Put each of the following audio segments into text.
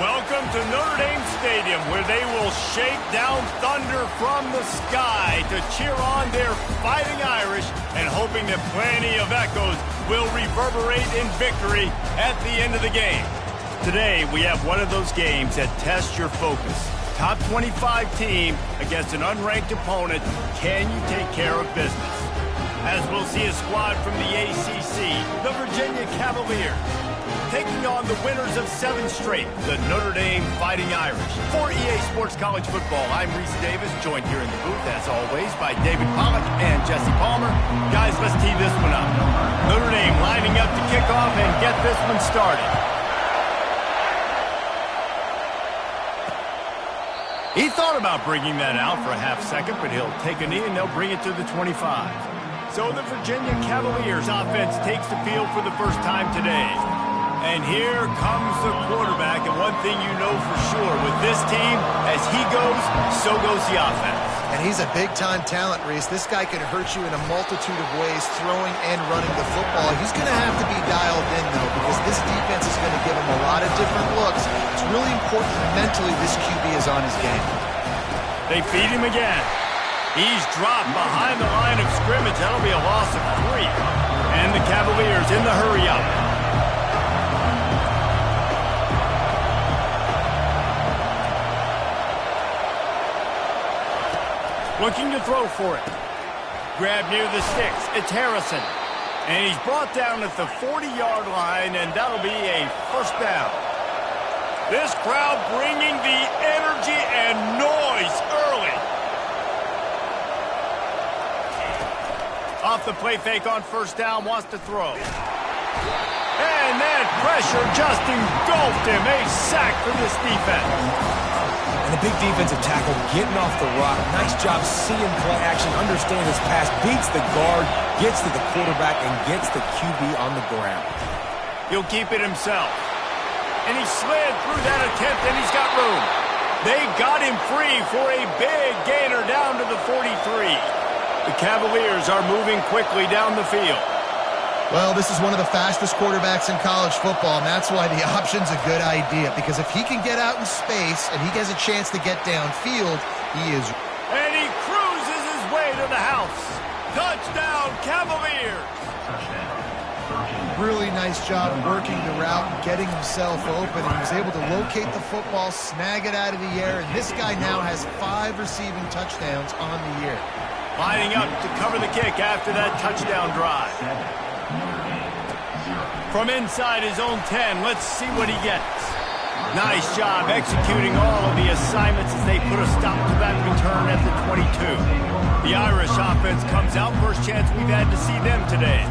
Welcome to Notre Dame Stadium, where they will shake down thunder from the sky to cheer on their Fighting Irish and hoping that plenty of echoes will reverberate in victory at the end of the game. Today, we have one of those games that tests your focus. Top 25 team against an unranked opponent. Can you take care of business? As we'll see a squad from the ACC, the Virginia Cavaliers, taking on the winners of 7 straight, the Notre Dame Fighting Irish. For EA Sports College Football, I'm Reese Davis, joined here in the booth, as always, by David Pollack and Jesse Palmer. Guys, let's tee this one up. Notre Dame lining up to kick off and get this one started. He thought about bringing that out for a half second, but he'll take a knee and they'll bring it to the 25. So the Virginia Cavaliers offense takes the field for the first time today. And here comes the quarterback, and one thing you know for sure, with this team, as he goes, so goes the offense. And he's a big-time talent, Reese. This guy can hurt you in a multitude of ways, throwing and running the football. He's going to have to be dialed in, though, because this defense is going to give him a lot of different looks. It's really important mentally this QB is on his game. They feed him again. He's dropped behind the line of scrimmage. That'll be a loss of 3. And the Cavaliers in the hurry-up. Looking to throw for it. Grab near the sticks. It's Harrison. And he's brought down at the 40-yard line, and that'll be a first down. This crowd bringing the energy and noise early. Off the play fake on first down, wants to throw. And that pressure just engulfed him. A sack for this defense. And a big defensive tackle getting off the rock. Nice job seeing play action, understanding his pass, beats the guard, gets to the quarterback, and gets the QB on the ground. He'll keep it himself. And he slid through that attempt, and he's got room. They got him free for a big gainer down to the 43. The Cavaliers are moving quickly down the field. Well, this is one of the fastest quarterbacks in college football, and that's why the option's a good idea. Because if he can get out in space and he has a chance to get downfield, he is... And he cruises his way to the house. Touchdown, Cavaliers! Really nice job working the route and getting himself open. And he was able to locate the football, snag it out of the air, and this guy now has 5 receiving touchdowns on the year. Lining up to cover the kick after that touchdown drive. From inside his own 10, let's see what he gets. Nice job executing all of the assignments as they put a stop to that return at the 22. The Irish offense comes out, first chance we've had to see them today.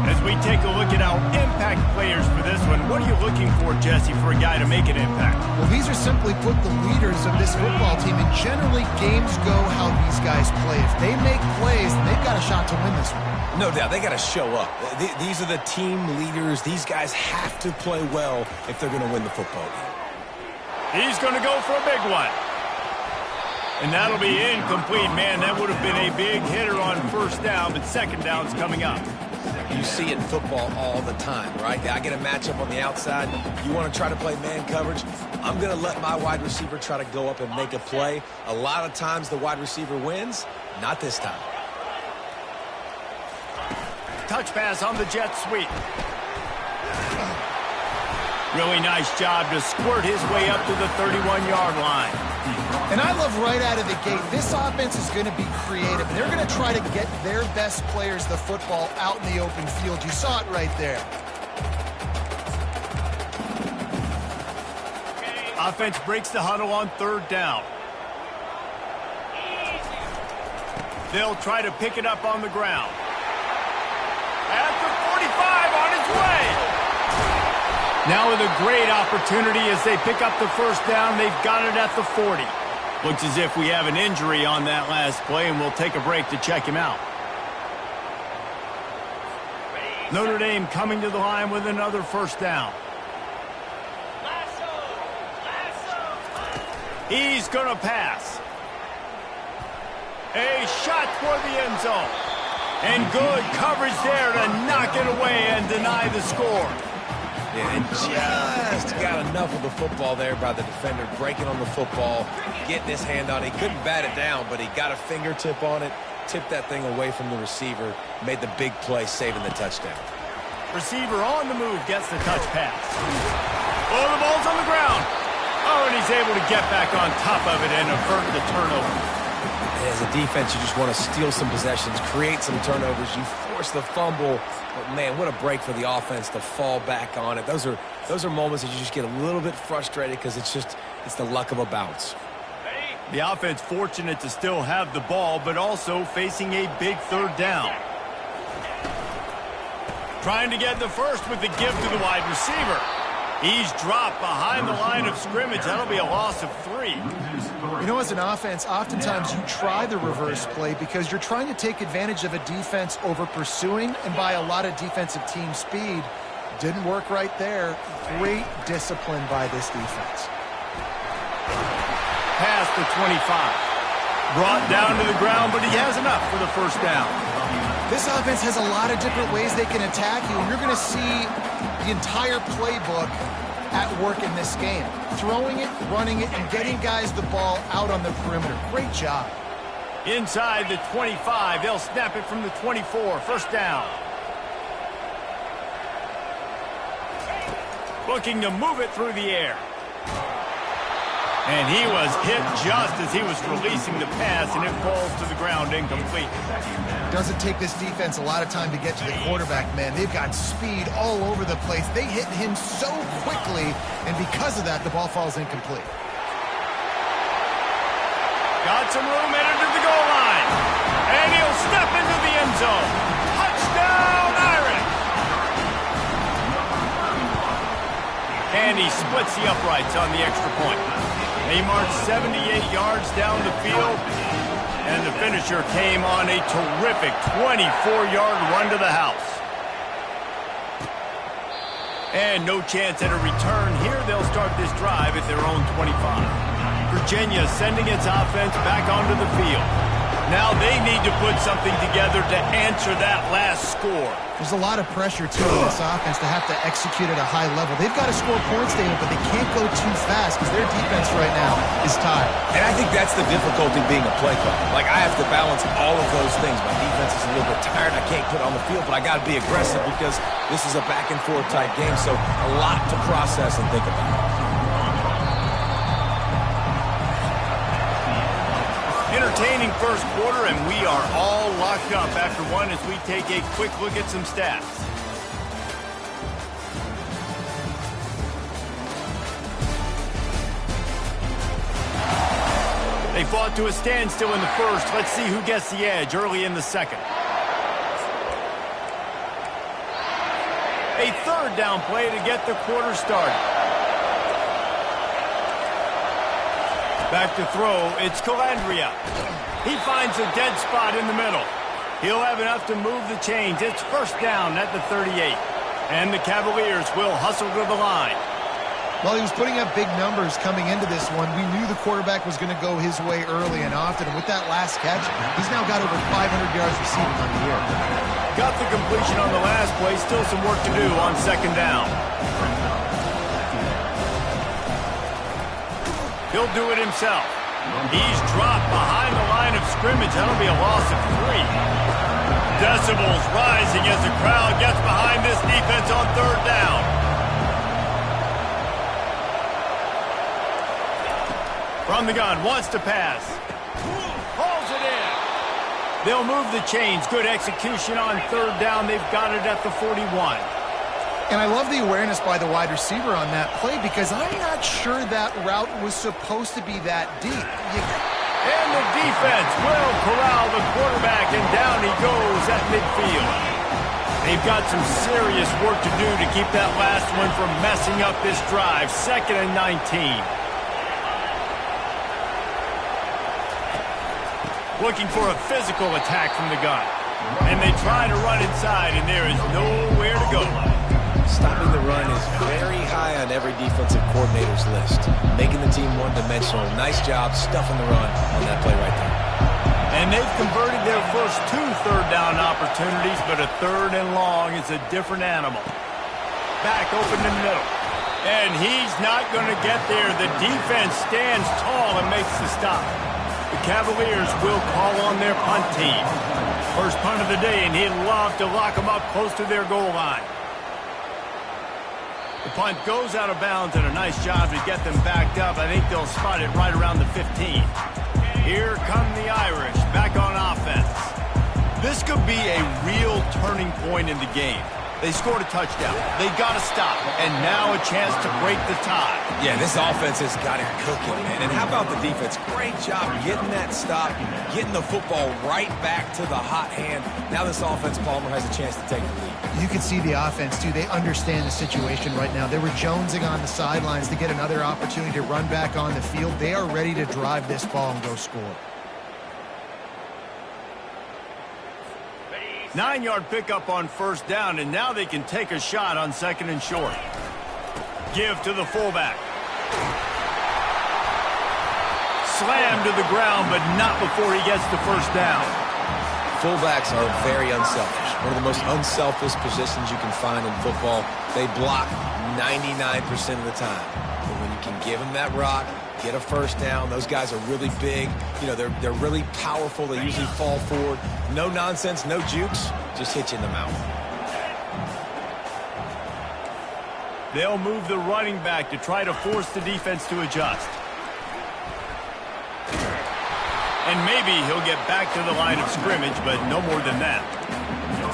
As we take a look at our impact players for this one, what are you looking for, Jesse, for a guy to make an impact? Well, these are simply put the leaders of this football team, and generally games go how these guys play. If they make plays, then they've got a shot to win this one. No doubt, they got to show up. These are the team leaders. These guys have to play well if they're going to win the football game. He's going to go for a big one. And that'll be incomplete, man. That would have been a big hitter on first down, but second down's coming up. You see it in football all the time, right? I get a matchup on the outside. You want to try to play man coverage? I'm going to let my wide receiver try to go up and make a play. A lot of times the wide receiver wins. Not this time. Touch pass on the jet sweep. Really nice job to squirt his way up to the 31-yard line. And I love right out of the gate, this offense is going to be creative. They're going to try to get their best players the football out in the open field. You saw it right there. Offense breaks the huddle on third down. They'll try to pick it up on the ground. At the 45, on its way. Now with a great opportunity as they pick up the first down. They've got it at the 40. Looks as if we have an injury on that last play, and we'll take a break to check him out. Notre Dame coming to the line with another first down. He's going to pass. A shot toward the end zone. And good coverage there to knock it away and deny the score. Yeah, and just got enough of the football there by the defender, breaking on the football, getting his hand on it. He couldn't bat it down, but he got a fingertip on it, tipped that thing away from the receiver, made the big play, saving the touchdown. Receiver on the move gets the touch pass. Oh, the ball's on the ground. Oh, and he's able to get back on top of it and avert the turnover. As a defense, you just want to steal some possessions, create some turnovers. You force the fumble. But, man, what a break for the offense to fall back on it. Those are moments that you just get a little bit frustrated because it's the luck of a bounce. The offense fortunate to still have the ball, but also facing a big third down. Trying to get the first with the give to the wide receiver. He's dropped behind the line of scrimmage. That'll be a loss of 3. You know, as an offense, oftentimes you try the reverse play because you're trying to take advantage of a defense over pursuing and by a lot of defensive team speed. Didn't work right there. Great discipline by this defense. Past the 25. Brought down to the ground, but he has enough for the first down. This offense has a lot of different ways they can attack you, and you're going to see the entire playbook at work in this game. Throwing it, running it, and getting guys the ball out on the perimeter. Great job. Inside the 25, they'll snap it from the 24. First down. Looking to move it through the air. And he was hit just as he was releasing the pass, and it falls to the ground incomplete. Doesn't take this defense a lot of time to get to the quarterback, man. They've got speed all over the place. They hit him so quickly, and because of that, the ball falls incomplete. Got some room headed to the goal line. And he'll step into the end zone. Touchdown, Irish! And he splits the uprights on the extra point. They marched 78 yards down the field, and the finisher came on a terrific 24-yard run to the house. And no chance at a return here. They'll start this drive at their own 25. Virginia sending its offense back onto the field. Now they need to put something together to answer that last score. There's a lot of pressure, too, in this offense to have to execute at a high level. They've got to score points, David, but they can't go too fast because their defense right now is tired. And I think that's the difficulty being a play caller. Like, I have to balance all of those things. My defense is a little bit tired. I can't put it on the field, but I got to be aggressive because this is a back-and-forth type game, so a lot to process and think about. Entertaining first quarter, and we are all locked up after one as we take a quick look at some stats. They fought to a standstill in the first. Let's see who gets the edge early in the second. A third down play to get the quarter started. Back to throw, it's Calandria. He finds a dead spot in the middle. He'll have enough to move the chains. It's first down at the 38. And the Cavaliers will hustle to the line. Well, he was putting up big numbers coming into this one. We knew the quarterback was going to go his way early and often. And with that last catch, he's now got over 500 yards receiving on the year. Got the completion on the last play. Still some work to do on second down. He'll do it himself. He's dropped behind the line of scrimmage. That'll be a loss of 3. Decibels rising as the crowd gets behind this defense on third down. From the gun, wants to pass. Hauls it in. They'll move the chains. Good execution on third down. They've got it at the 41. And I love the awareness by the wide receiver on that play because I'm not sure that route was supposed to be that deep. And the defense will corral the quarterback, and down he goes at midfield. They've got some serious work to do to keep that last one from messing up this drive. 2nd and 19. Looking for a physical attack from the gun. And they try to run inside, and there is nowhere to go. Stopping the run is very high on every defensive coordinator's list. Making the team one-dimensional. Nice job stuffing the run on that play right there. And they've converted their first 2 third down opportunities, but a third and long is a different animal. back open in the middle. And he's not going to get there. The defense stands tall and makes the stop. The Cavaliers will call on their punt team. First punt of the day, and he'd love to lock them up close to their goal line. The punt goes out of bounds, and a nice job to get them backed up. I think they'll spot it right around the 15. Here come the Irish, back on offense. This could be a real turning point in the game. They scored a touchdown. They got to stop. And now a chance to break the tie. Yeah, this offense has got it cooking, man. And how about the defense? Great job getting that stop, getting the football right back to the hot hand. Now this offense, Palmer, has a chance to take the lead. You can see the offense, too. They understand the situation right now. They were jonesing on the sidelines to get another opportunity to run back on the field. They are ready to drive this ball and go score. 9-yard pickup on first down, and now they can take a shot on second and short. Give to the fullback. Slammed to the ground, but not before he gets the first down. Fullbacks are very unselfish. One of the most unselfish positions you can find in football. They block 99% of the time. But when you can give them that rock, get a first down. Those guys are really big. You know, they're really powerful. They usually fall forward. No nonsense, no jukes. Just hit you in the mouth. They'll move the running back to try to force the defense to adjust. And maybe he'll get back to the line of scrimmage, but no more than that.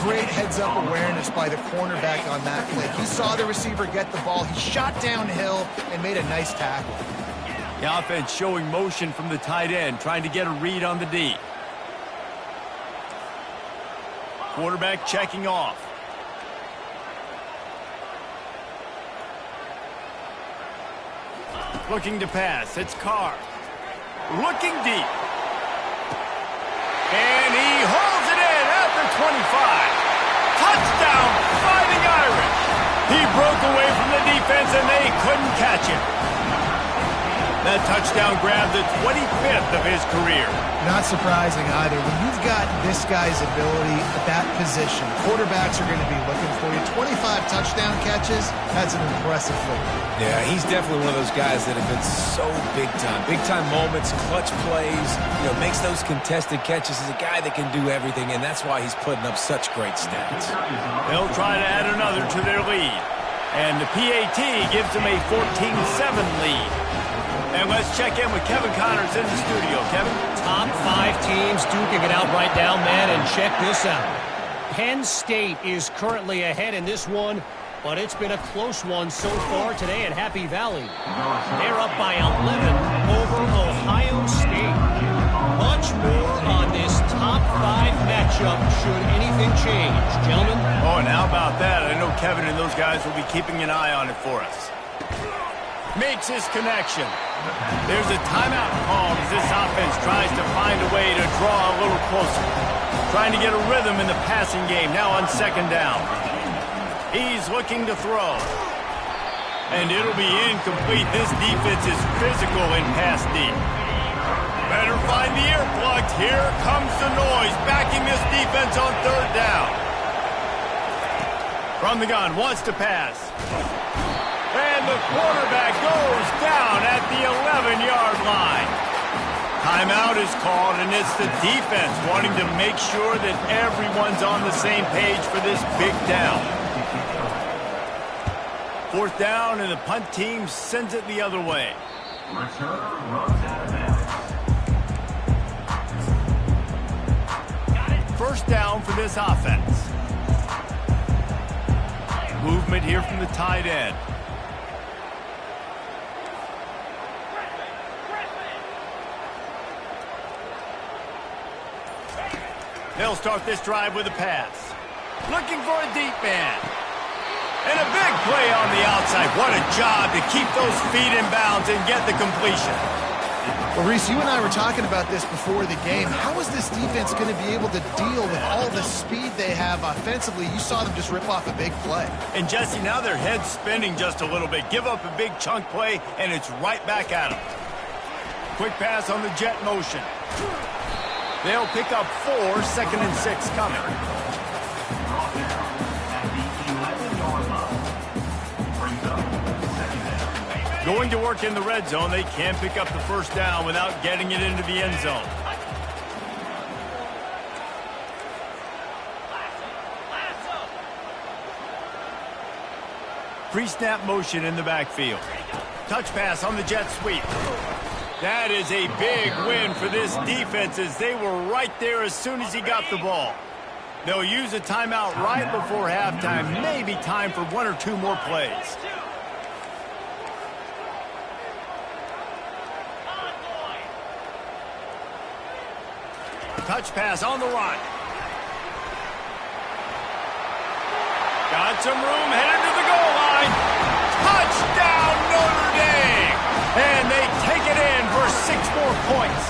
Great heads-up awareness by the cornerback on that play. He saw the receiver get the ball. He shot downhill and made a nice tackle. The offense showing motion from the tight end, trying to get a read on the D. Quarterback checking off. Looking to pass. It's Carr. Looking deep. And he holds it in at the 25. Touchdown, Fighting Irish. He broke away from the defense, and they couldn't catch him. That touchdown grabbed the 25th of his career. Not surprising either. When you've got this guy's ability at that position, quarterbacks are going to be looking for you. 25 touchdown catches, that's an impressive football. Yeah, he's definitely one of those guys that have been so big time. Big time moments, clutch plays, you know, makes those contested catches. He's a guy that can do everything, and that's why he's putting up such great stats. They'll try to add another to their lead. And the PAT gives them a 14-7 lead. And let's check in with Kevin Connors in the studio. Kevin? Top 5 teams duking it out right now, man, and check this out. Penn State is currently ahead in this one, but it's been a close one so far today at Happy Valley. They're up by 11 over Ohio State. Much more on this top 5 matchup should anything change. Gentlemen? Oh, and how about that? I know Kevin and those guys will be keeping an eye on it for us. Makes his connection. There's a timeout called as this offense tries to find a way to draw a little closer. Trying to get a rhythm in the passing game, now on second down. He's looking to throw. And it'll be incomplete. This defense is physical in pass deep. Better find the earplugs. Here comes the noise, backing this defense on third down. From the gun, wants to pass. And the quarterback goes down at the 11-yard line. Timeout is called, and it's the defense wanting to make sure that everyone's on the same page for this big down. Fourth down, and the punt team sends it the other way. First down for this offense. Movement here from the tight end. They'll start this drive with a pass. Looking for a deep man. And a big play on the outside. What a job to keep those feet in bounds and get the completion. Well, Reese, you and I were talking about this before the game. How is this defense going to be able to deal with all the speed they have offensively? You saw them just rip off a big play. And, Jesse, now their head's spinning just a little bit. Give up a big chunk play, and it's right back at them. Quick pass on the jet motion. They'll pick up 4, second and 6 coming. Going to work in the red zone, they can pick up the first down without getting it into the end zone. Pre-snap motion in the backfield. Touch pass on the jet sweep. That is a big win for this defense as they were right there as soon as he got the ball. They'll use a timeout right before halftime. Maybe time for one or two more plays. Touch pass on the run. Got some room, headed to the goal line. Touchdown, Notre Dame! And they take it in for 6 more points.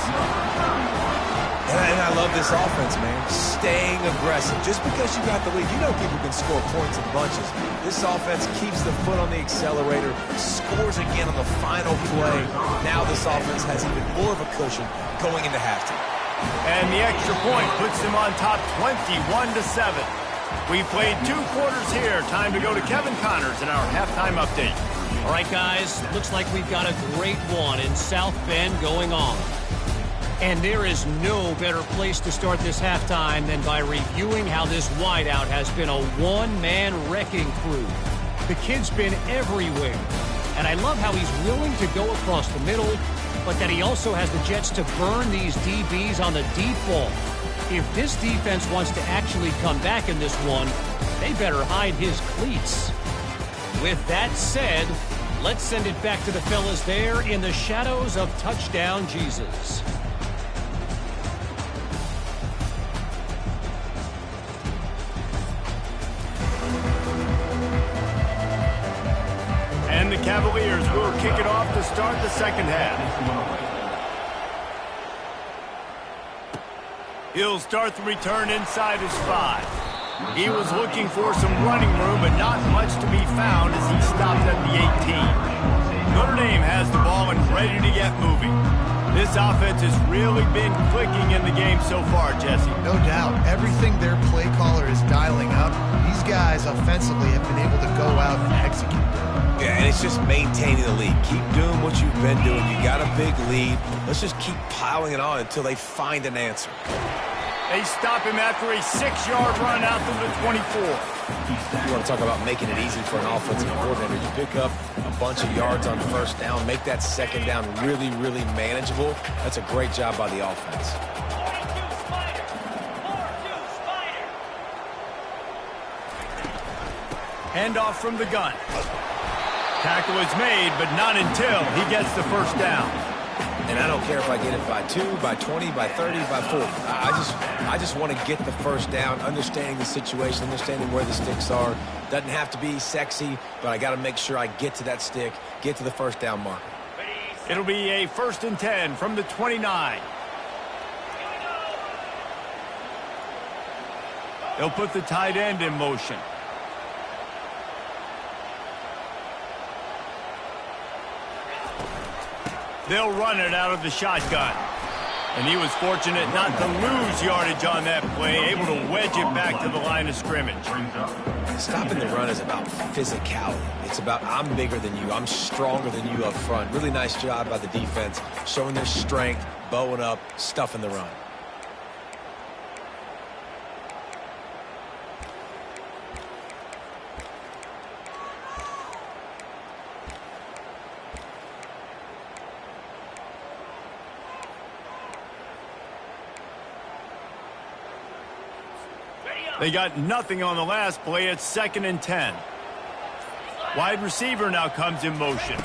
And I love this offense, man. Staying aggressive. Just because you got the lead, you know people can score points in bunches. This offense keeps the foot on the accelerator, scores again on the final play. Now this offense has even more of a cushion going into halftime. And the extra point puts them on top 21-7. We played 2 quarters here. Time to go to Kevin Connors in our halftime update. All right, guys, looks like we've got a great one in South Bend going on. And there is no better place to start this halftime than by reviewing how this wideout has been a one-man wrecking crew. The kid's been everywhere. And I love how he's willing to go across the middle, but that he also has the jets to burn these DBs on the deep ball. If this defense wants to actually come back in this one, they better hide his cleats. With that said, let's send it back to the fellas there in the shadows of touchdown Jesus. And the Cavaliers will kick it off to start the second half. He'll start the return inside his 5. He was looking for some running room, but not much to be found as he stopped at the 18. Notre Dame has the ball and ready to get moving. This offense has really been clicking in the game so far, Jesse. No doubt. Everything their play caller is dialing up, these guys offensively have been able to go out and execute. Yeah, and it's just maintaining the lead. Keep doing what you've been doing. You got a big lead. Let's just keep piling it on until they find an answer. They stop him after a 6-yard run out to the 24. You want to talk about making it easy for an offensive coordinator. You pick up a bunch of yards on first down, make that second down really, really manageable. That's a great job by the offense. Handoff from the gun. Tackle is made, but not until he gets the first down. And I don't care if I get it by 2, by 20, by 30, by 40. I just want to get the first down, understanding the situation, understanding where the sticks are. Doesn't have to be sexy, but I got to make sure I get to that stick, get to the first down marker. It'll be a 1st and 10 from the 29. They'll put the tight end in motion. They'll run it out of the shotgun. And he was fortunate not to lose yardage on that play, able to wedge it back to the line of scrimmage. Stopping the run is about physicality. It's about I'm bigger than you, I'm stronger than you up front. Really nice job by the defense, showing their strength, bowing up, stuffing the run. They got nothing on the last play. It's 2nd and 10. Wide receiver now comes in motion.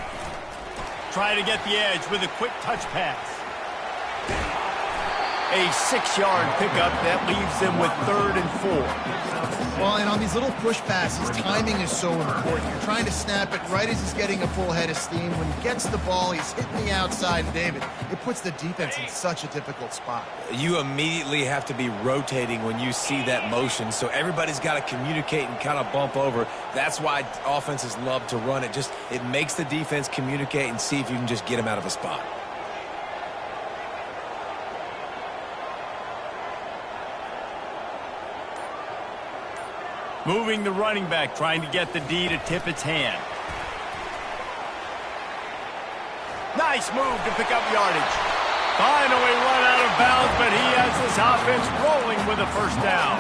Try to get the edge with a quick touch pass. A 6-yard pickup that leaves them with 3rd and 4. Well, and on these little push passes, timing is so important. You're trying to snap it right as he's getting a full head of steam. When he gets the ball, he's hitting the outside, and David, it puts the defense in such a difficult spot. You immediately have to be rotating when you see that motion, so everybody's got to communicate and kind of bump over. That's why offenses love to run it. It makes the defense communicate and see if you can just get them out of a spot. Moving the running back, trying to get the D to tip its hand. Nice move to pick up yardage. Finally run out of bounds, but he has this offense rolling with a first down.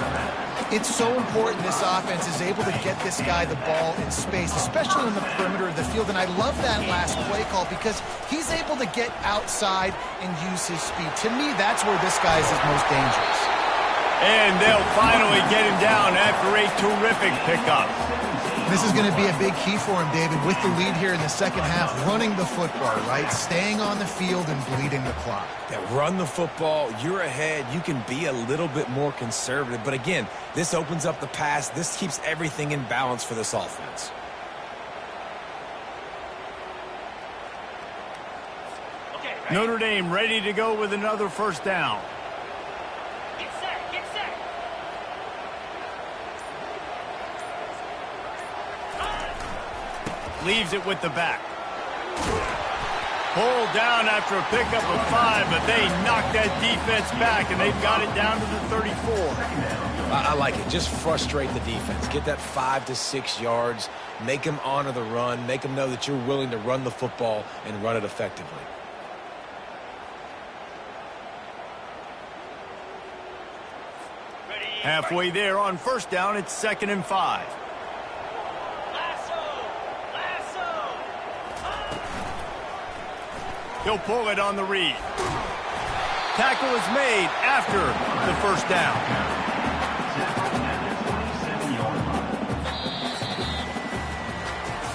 It's so important this offense is able to get this guy the ball in space, especially on the perimeter of the field. And I love that last play call because he's able to get outside and use his speed. To me, that's where this guy is his most dangerous. And they'll finally get him down after a terrific pickup. This is going to be a big key for him, David, with the lead here in the second half, running the football, right? Staying on the field and bleeding the clock. Yeah, run the football. You're ahead. You can be a little bit more conservative. But again, this opens up the pass. This keeps everything in balance for this offense. Notre Dame ready to go with another first down. Leaves it with the back. Pulled down after a pickup of 5, but they knocked that defense back, and they've got it down to the 34. I like it. Just frustrate the defense. Get that 5 to 6 yards. Make them honor the run. Make them know that you're willing to run the football and run it effectively. Halfway there on first down, it's 2nd and 5. He'll pull it on the read. Tackle is made after the first down.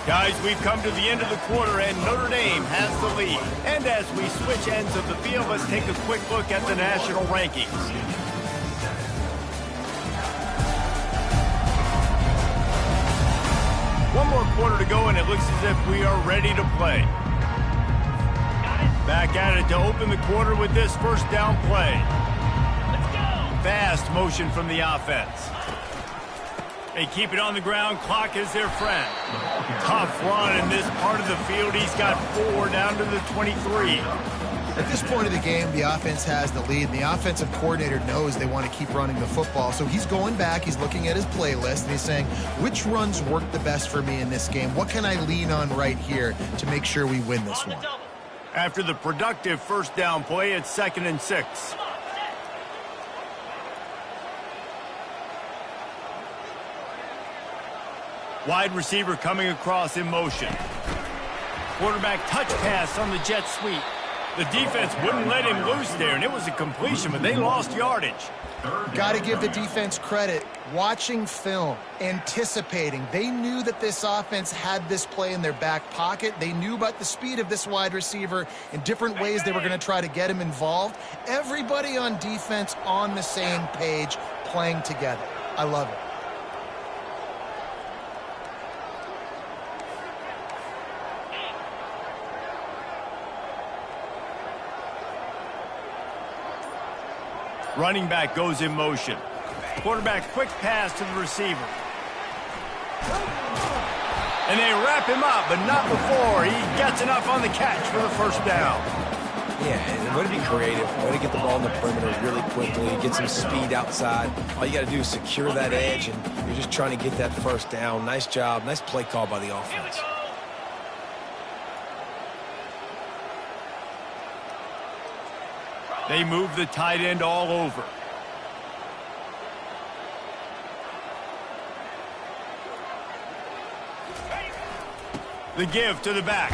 Guys, we've come to the end of the quarter, and Notre Dame has the lead. And as we switch ends of the field, let's take a quick look at the national rankings. One more quarter to go, and it looks as if we are ready to play. Back at it to open the quarter with this first down play. Let's go. Fast motion from the offense. They keep it on the ground. Clock is their friend. Tough run in this part of the field. He's got 4 down to the 23. At this point of the game, the offense has the lead, and the offensive coordinator knows they want to keep running the football. So he's going back, he's looking at his playlist, and he's saying, which runs work the best for me in this game? What can I lean on right here to make sure we win this one? After the productive first down play, it's 2nd and 6. Wide receiver coming across in motion. Quarterback touch pass on the jet sweep. The defense wouldn't let him loose there, and it was a completion, but they lost yardage. Got to give the defense credit. Watching film, anticipating. They knew that this offense had this play in their back pocket. They knew about the speed of this wide receiver in different ways they were going to try to get him involved. Everybody on defense on the same page, playing together. I love it. Running back goes in motion. Quarterback quick pass to the receiver. And they wrap him up, but not before he gets enough on the catch for the first down. Yeah, and way to be creative, way to get the ball in the perimeter really quickly, get some speed outside. All you got to do is secure that edge, and you're just trying to get that first down. Nice job, nice play call by the offense. They move the tight end all over. The give to the back.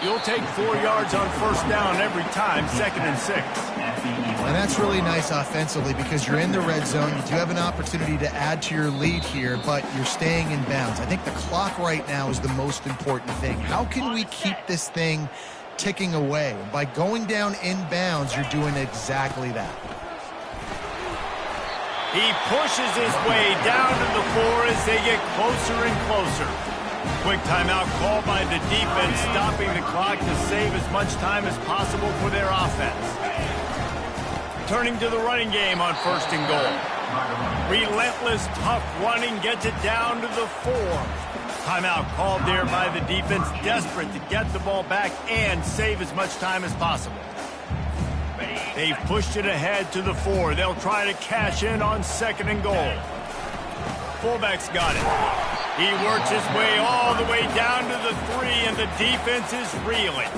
You'll take 4 yards on first down every time, 2nd and 6. And that's really nice offensively because you're in the red zone. You do have an opportunity to add to your lead here, but you're staying in bounds. I think the clock right now is the most important thing. How can we keep this thing ticking away? By going down in bounds, you're doing exactly that. He pushes his way down to the floor as they get closer and closer. Quick timeout called by the defense, stopping the clock to save as much time as possible for their offense. Turning to the running game on 1st and goal. Relentless, tough running gets it down to the 4. Timeout called there by the defense, desperate to get the ball back and save as much time as possible. They've pushed it ahead to the 4. They'll try to cash in on 2nd and goal. Fullback's got it. He works his way all the way down to the 3, and the defense is reeling.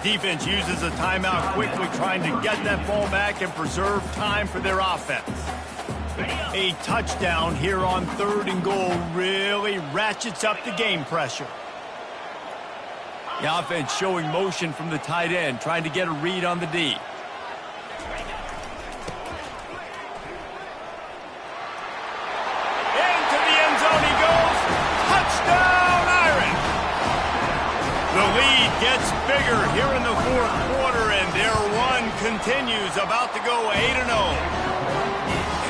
Defense uses a timeout quickly, trying to get that ball back and preserve time for their offense. A touchdown here on 3rd and goal really ratchets up the game pressure. The offense showing motion from the tight end, trying to get a read on the D. Into the end zone he goes. Touchdown, Irish! The lead gets bigger here in the 4th quarter, and their run continues, about to go 8-0.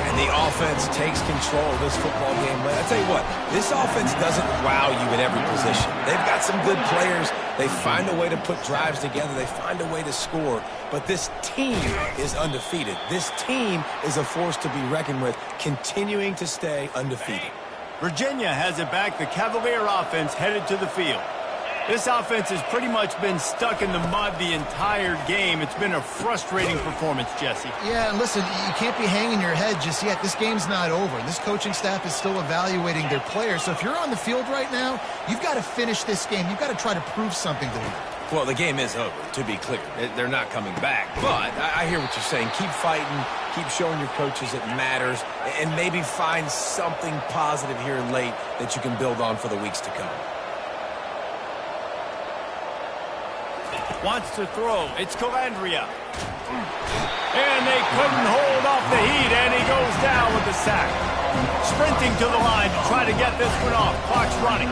And the offense takes control of this football game. But I tell you what, this offense doesn't wow you in every position. They've got some good players. They find a way to put drives together. They find a way to score. But this team is undefeated. This team is a force to be reckoned with, continuing to stay undefeated. Virginia has it back. The Cavalier offense headed to the field. This offense has pretty much been stuck in the mud the entire game. It's been a frustrating performance, Jesse. Yeah, and listen, you can't be hanging your head just yet. This game's not over. This coaching staff is still evaluating their players. So if you're on the field right now, you've got to finish this game. You've got to try to prove something to them. Well, the game is over, to be clear. They're not coming back. But I hear what you're saying. Keep fighting. Keep showing your coaches it matters. And maybe find something positive here late that you can build on for the weeks to come. Wants to throw. It's Calandria. And they couldn't hold off the heat, and he goes down with the sack. Sprinting to the line to try to get this one off. Clock's running.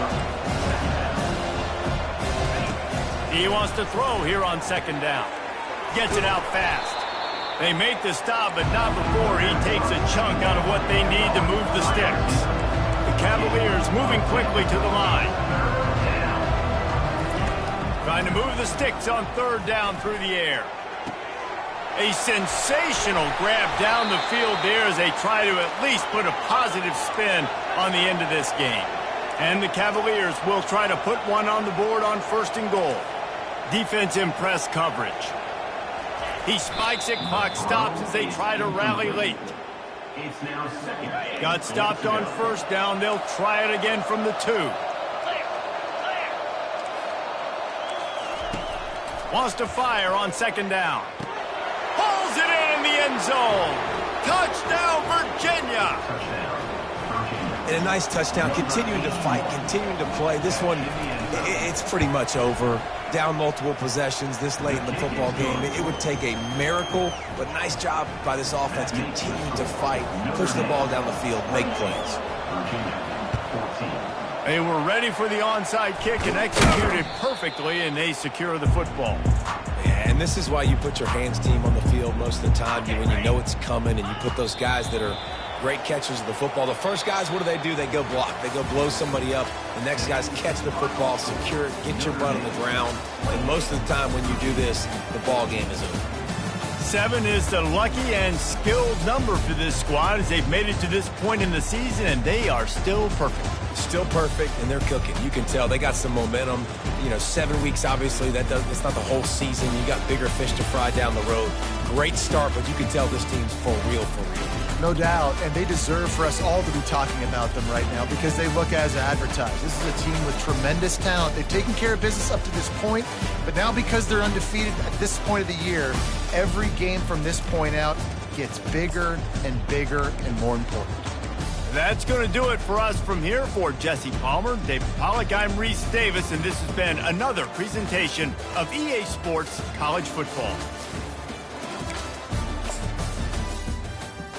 He wants to throw here on 2nd down. Gets it out fast. They make the stop, but not before he takes a chunk out of what they need to move the sticks. The Cavaliers moving quickly to the line. Trying to move the sticks on 3rd down through the air. A sensational grab down the field there as they try to at least put a positive spin on the end of this game. And the Cavaliers will try to put one on the board on 1st and goal. Defense in press coverage. He spikes it, clock stops as they try to rally late. Got stopped on 1st down. They'll try it again from the 2. Wants to fire on 2nd down. Pulls it in the end zone. Touchdown, Virginia. And a nice touchdown. Continuing to fight, continuing to play. This one, it's pretty much over. Down multiple possessions this late in the football game. It would take a miracle, but nice job by this offense continuing to fight, push the ball down the field, make plays. They were ready for the onside kick and executed perfectly, and they secure the football. And this is why you put your hands team on the field most of the time, when you know it's coming, and you put those guys that are great catchers of the football. The first guys, what do? They go block. They go blow somebody up. The next guys catch the football, secure it, get your butt on the ground. And most of the time when you do this, the ball game is over. 7 is the lucky and skilled number for this squad as they've made it to this point in the season, and they are still perfect. Still perfect, and they're cooking. You can tell they got some momentum. 7 weeks, obviously, it's not the whole season. You got bigger fish to fry down the road. Great start, but you can tell this team's for real, for real. No doubt, and they deserve for us all to be talking about them right now because they look as advertised. This is a team with tremendous talent. They've taken care of business up to this point, but now because they're undefeated at this point of the year, every game from this point out gets bigger and bigger and more important. That's going to do it for us from here. For Jesse Palmer, David Pollack, I'm Reese Davis, and this has been another presentation of EA Sports College Football.